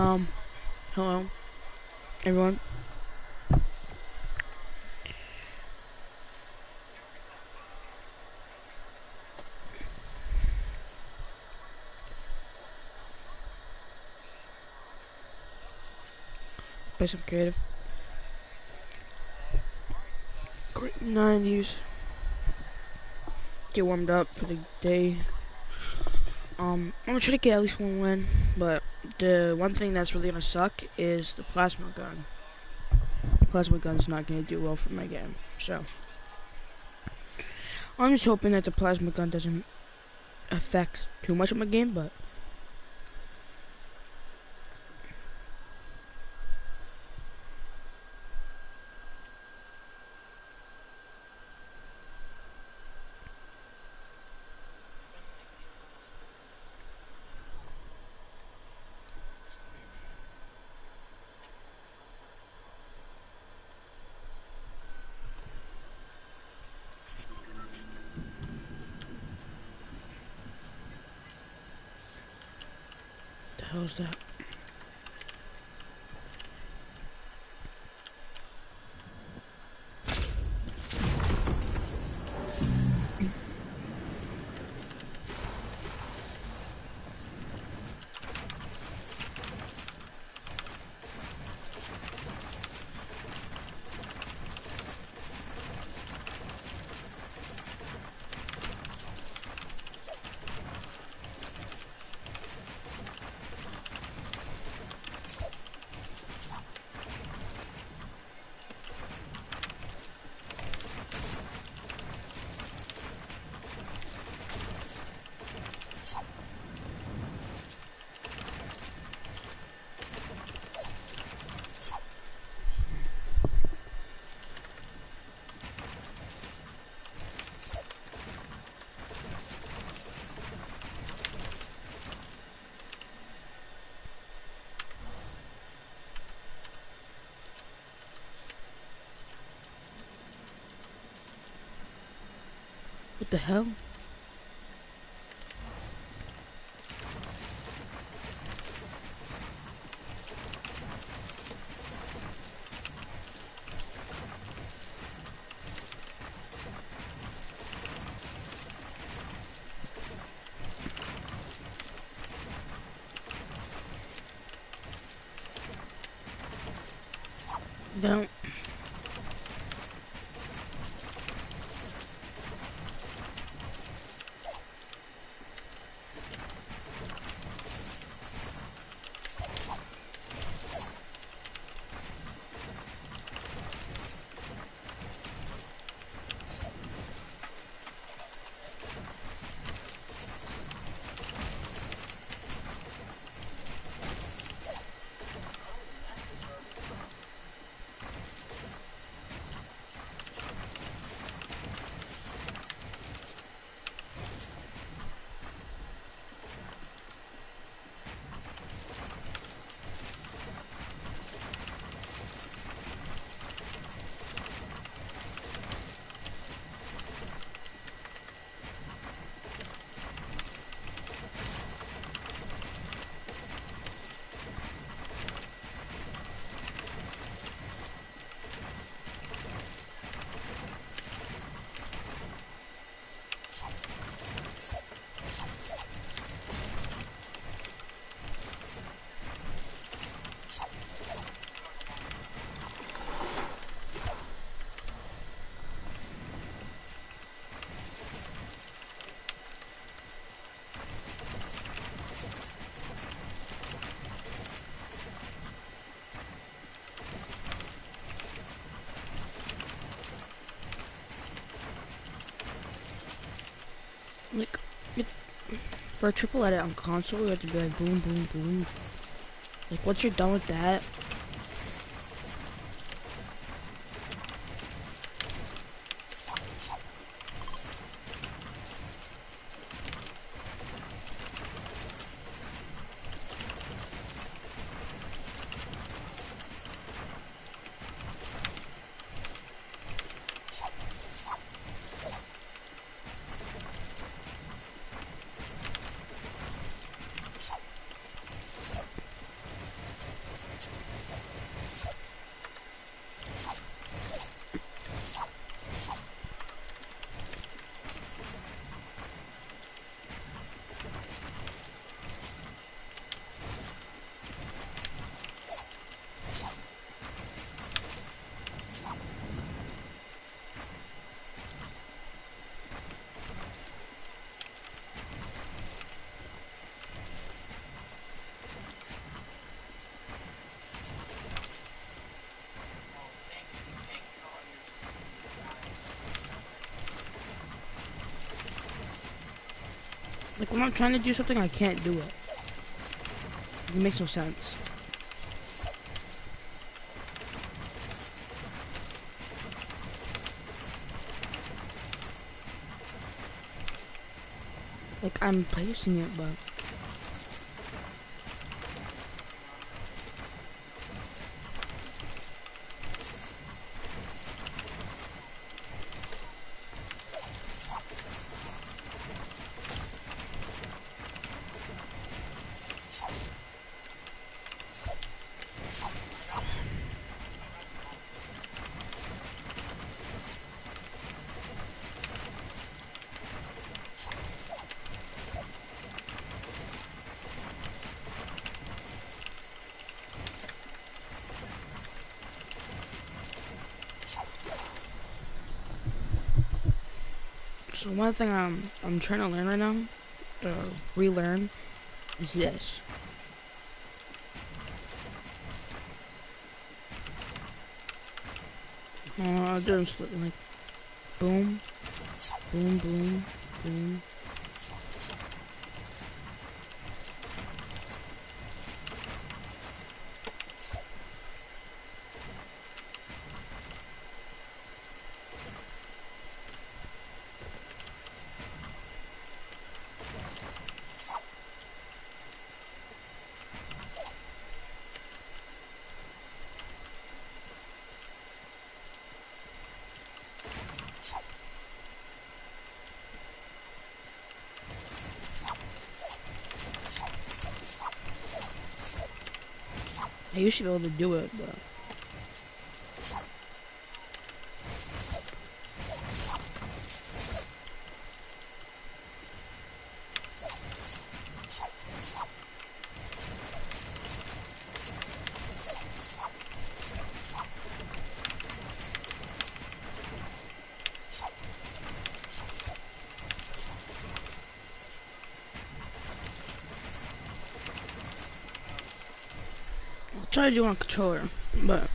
Hello, everyone. Play some creative. Great 90s. Get warmed up for the day. I'm gonna try to get at least one win, but the one thing that's really gonna suck is the plasma gun. The plasma gun's not gonna do well for my game, so I'm just hoping that the plasma gun doesn't affect too much of my game, but the hell's that? What the hell? Don't. Like, for a triple edit on console, you have to be like boom, boom, boom. Like, once you're done with that, Like when I'm trying to do something, I can't do it. It makes no sense. Like I'm placing it, but so one thing I'm trying to learn right now, relearn, is this. Just like boom, boom, boom, boom. I used to be able to do it, but I'll try to do it on controller, but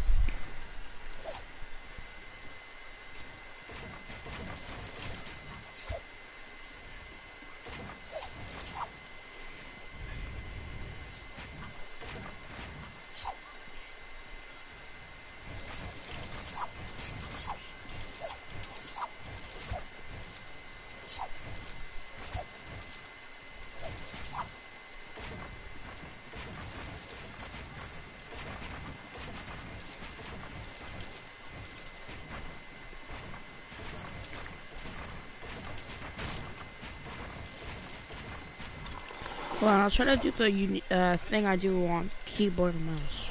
well, I'll try to do the thing I do on keyboard and mouse.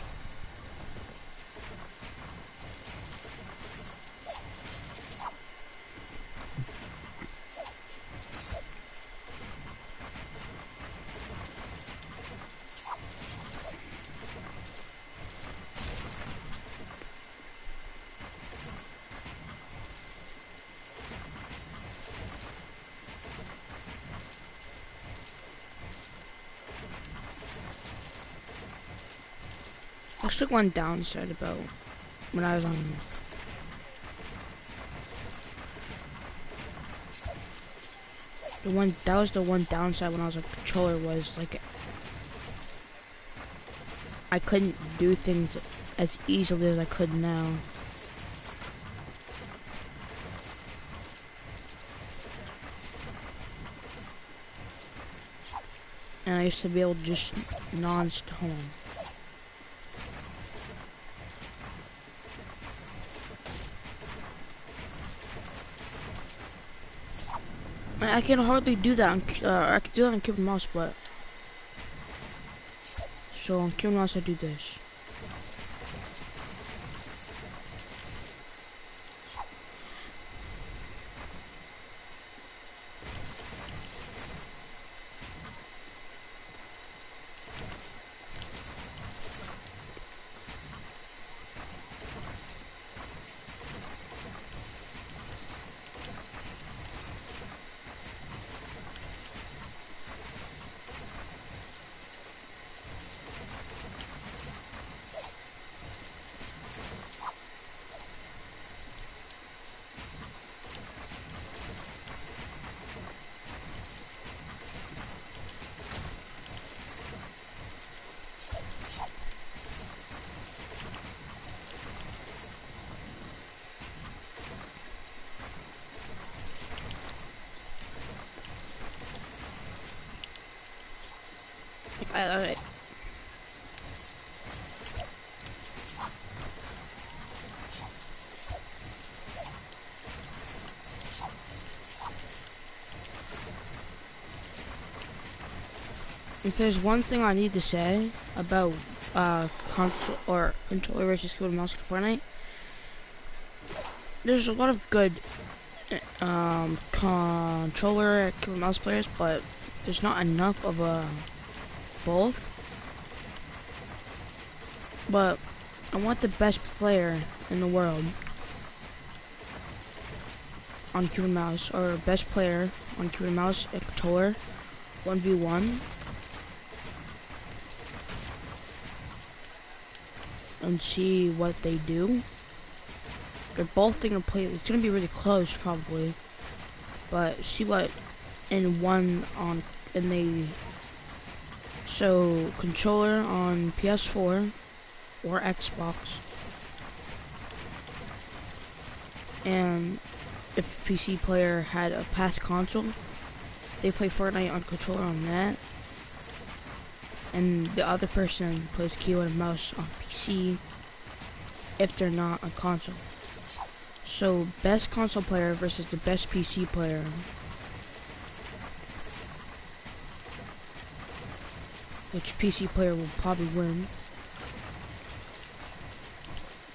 That's the one downside about when I was on. That was the one downside when I was on controller, was like I couldn't do things as easily as I could now. And I used to be able to just non-stop. I can hardly do that on, I can do that on keyboard and mouse, but so on keyboard and mouse I do this. If there's one thing I need to say about console or controller versus keyboard and mouse in Fortnite, there's a lot of good controller keyboard and mouse players, but there's not enough of both. But I want the best player in the world on keyboard and mouse, or best player on keyboard and mouse and controller 1v1. And see what they do. They're both gonna play. It's gonna be really close, probably. But see what in one on and they. So controller on PS4 or Xbox, and if PC player had a past console, they play Fortnite on controller on that. And the other person plays keyboard and mouse on PC if they're not on console. So best console player versus the best PC player. Which PC player will probably win.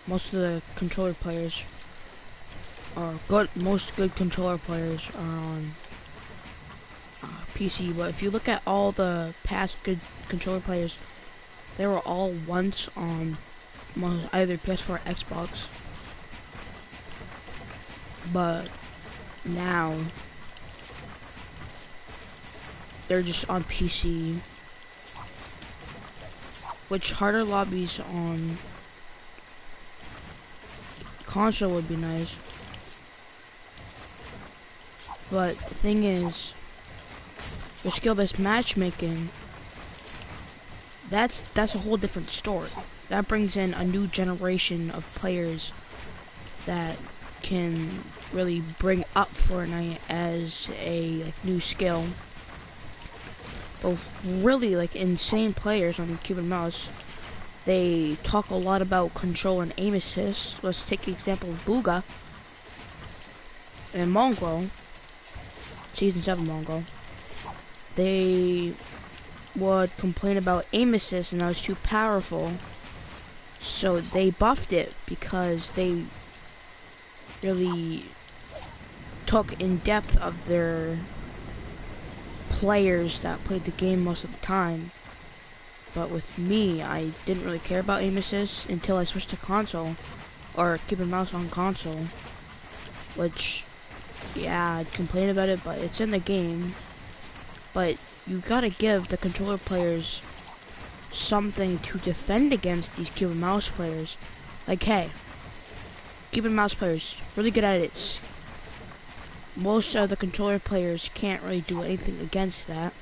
Most of the controller players are good. Most good controller players are on PC, but if you look at all the past good controller players, they were all once on either PS4 or Xbox. But now they're just on PC, which harder lobbies on console would be nice. But the thing is, with skill-based matchmaking, that's a whole different story. That brings in a new generation of players that can really bring up Fortnite as a new skill. But really insane players on keyboard and mouse. They talk a lot about control and aim assist. Let's take the example of Bugha and Mongraal, Season 7 Mongraal. They would complain about aim assist and that was too powerful, so they buffed it because they really took in depth of their players that played the game most of the time. But with me, I didn't really care about aim assist until I switched to console, or keyboard and mouse on console, which, yeah, I'd complain about it, but it's in the game. But you gotta give the controller players something to defend against these keyboard and mouse players. Like, hey, keyboard and mouse players, really good at it. Most of the controller players can't really do anything against that.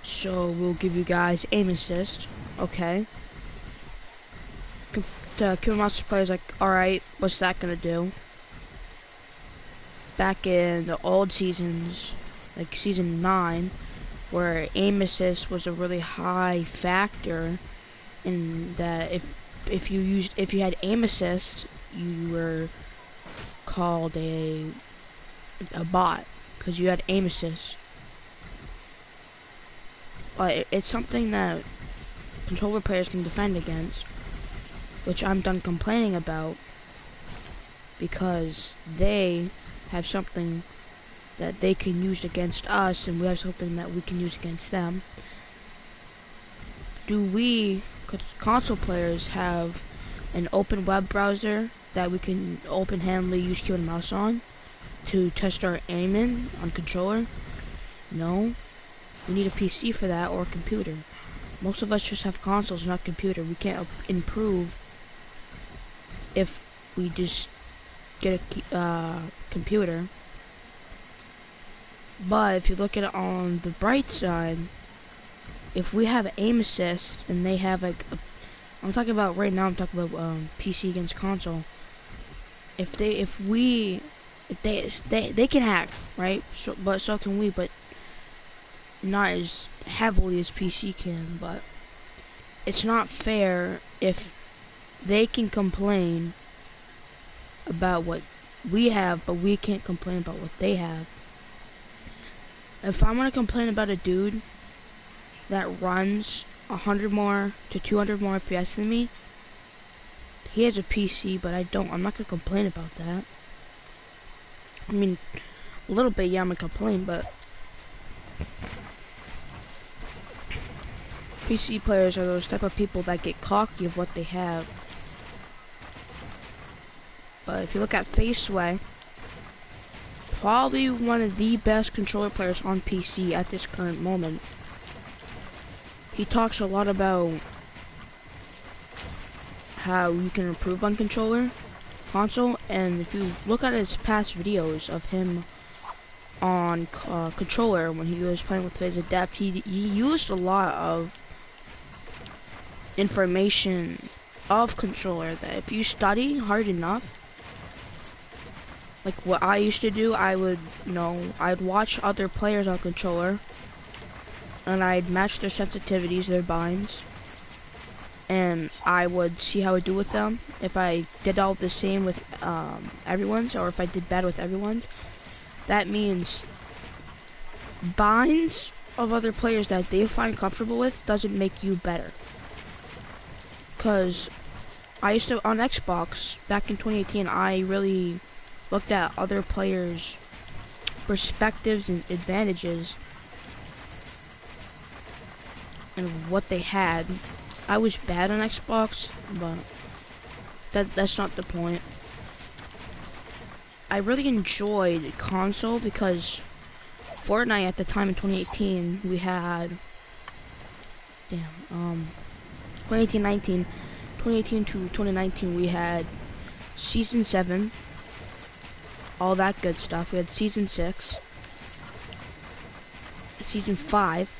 So we'll give you guys aim assist, okay? The keyboard and mouse players like, alright, what's that gonna do? Back in the old seasons, like season 9, where aim assist was a really high factor, in that if you had aim assist, you were called a bot because you had aim assist. But it's something that controller players can defend against, which I'm done complaining about, because they have something that they can use against us, and we have something that we can use against them. Do we, console players, have an open web browser that we can open-handedly use keyboard and mouse on to test our aiming on controller? No. We need a PC for that, or a computer. Most of us just have consoles, not computer. We can't improve if we just get a computer. But if you look at it on the bright side, if we have aim assist and they have I'm talking about right now, I'm talking about PC against console. If they can hack, right? So can we. But not as heavily as PC can, but it's not fair if they can complain about what we have, but we can't complain about what they have. If I'm gonna complain about a dude that runs 100 more to 200 more FPS than me, he has a PC, but I don't. I'm not gonna complain about that. I mean, a little bit, yeah, I'm gonna complain, but PC players are those type of people that get cocky of what they have. But if you look at Faceway, probably one of the best controller players on PC at this current moment. He talks a lot about how you can improve on console, and if you look at his past videos of him on controller when he was playing with his Adapt, he used a lot of information of controller that if you study hard enough, like what I used to do, I'd watch other players on controller and I'd match their sensitivities, their binds, and I would see how I do with them. If I did all the same with everyone's, or if I did bad with everyone's, that means binds of other players that they find comfortable with doesn't make you better. Cause I used to, on Xbox back in 2018, I really looked at other players' perspectives and advantages and what they had. I was bad on Xbox, but that's not the point. I really enjoyed console because Fortnite at the time in 2018 we had 2018 to 2019 we had Season 7, all that good stuff. We had Season 6, Season 5,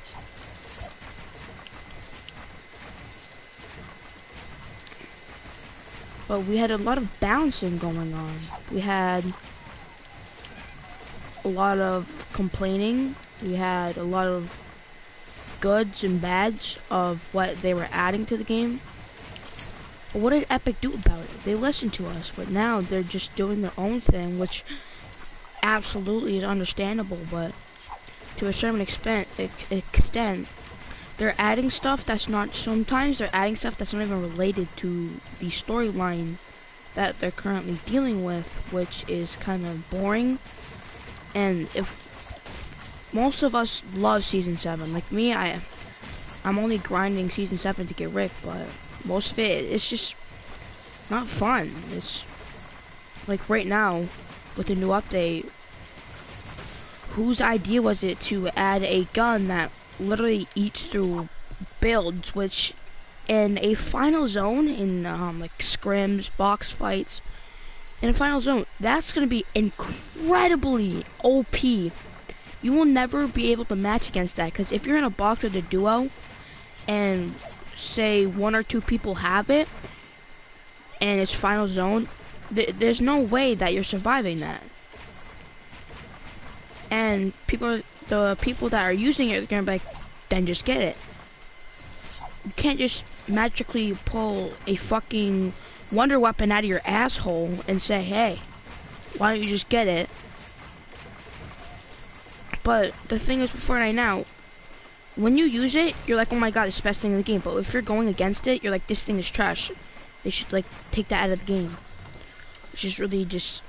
but we had a lot of balancing going on. We had a lot of complaining. We had a lot of goods and bads of what they were adding to the game. But what did Epic do about it? They listened to us, but now they're just doing their own thing, which absolutely is understandable, but to a certain extent, they're adding stuff that's not, sometimes they're adding stuff that's not even related to the storyline that they're currently dealing with, which is kind of boring. And if most of us love Season 7, like me, I'm only grinding Season 7 to get Rick, but most of it's just not fun. It's like right now with the new update, whose idea was it to add a gun that literally eats through builds, which in a final zone, in like scrims, box fights, in a final zone, that's gonna be incredibly OP. You will never be able to match against that, because if you're in a box with a duo and say 1 or 2 people have it and it's final zone, there's no way that you're surviving that. And the people that are using it are gonna be like, then just get it. You can't just magically pull a fucking wonder weapon out of your asshole and say, hey, why don't you just get it? But the thing is with Fortnite now, when you use it, you're like, oh my god, it's the best thing in the game. But if you're going against it, you're like, this thing is trash. They should like take that out of the game. Which is really just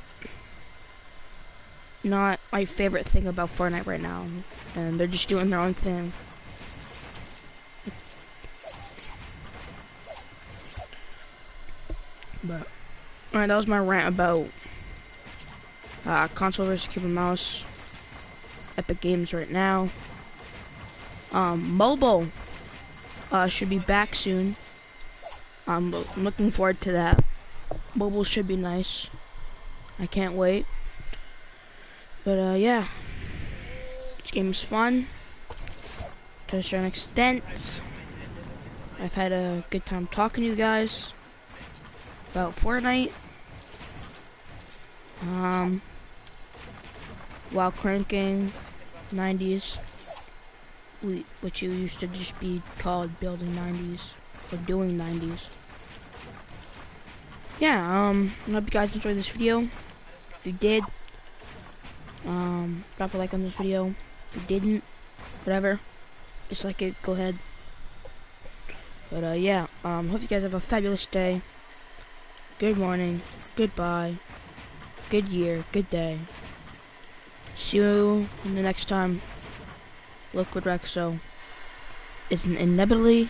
not my favorite thing about Fortnite right now. And they're just doing their own thing. But alright, that was my rant about console versus keyboard mouse. Epic Games right now. Mobile should be back soon. I'm looking forward to that. Mobile should be nice. I can't wait. But yeah, this game is fun to a certain extent. I've had a good time talking to you guys about Fortnite. While cranking 90s. which you used to just be called building 90s or doing 90s. Yeah, I hope you guys enjoyed this video. If you did, drop a like on this video. If you didn't, whatever, dislike it, go ahead. But yeah, hope you guys have a fabulous day. Good morning, goodbye, good year, good day. See you in the next time. Liquid Rexo is inevitably